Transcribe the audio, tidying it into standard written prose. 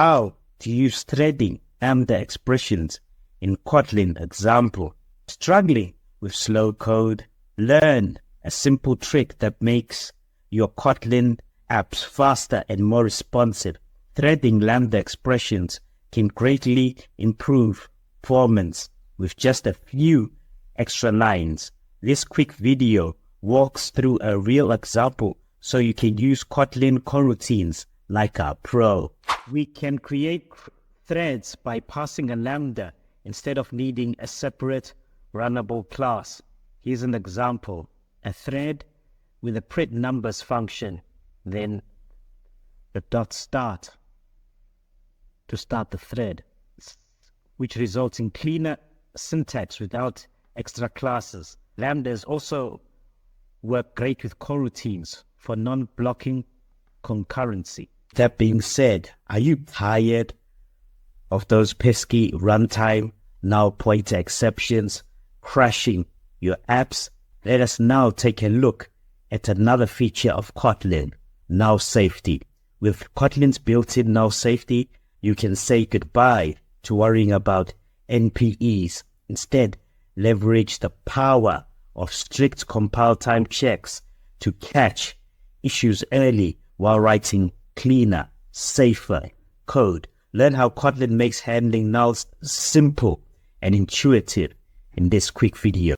How to use threading Lambda expressions in Kotlin example. Struggling with slow code? Learn a simple trick that makes your Kotlin apps faster and more responsive. Threading Lambda expressions can greatly improve performance with just a few extra lines. This quick video walks through a real example so you can use Kotlin coroutines like a pro. We can create threads by passing a Lambda instead of needing a separate runnable class. Here's an example. A thread with a print numbers function, then the .start to start the thread, which results in cleaner syntax without extra classes. Lambdas also work great with coroutines for non-blocking concurrency. That being said, are you tired of those pesky runtime null pointer exceptions crashing your apps? Let us now take a look at another feature of Kotlin, null safety. With Kotlin's built-in null safety, you can say goodbye to worrying about NPEs. Instead, leverage the power of strict compile time checks to catch issues early while writing cleaner, safer code. Learn how Kotlin makes handling nulls simple and intuitive in this quick video.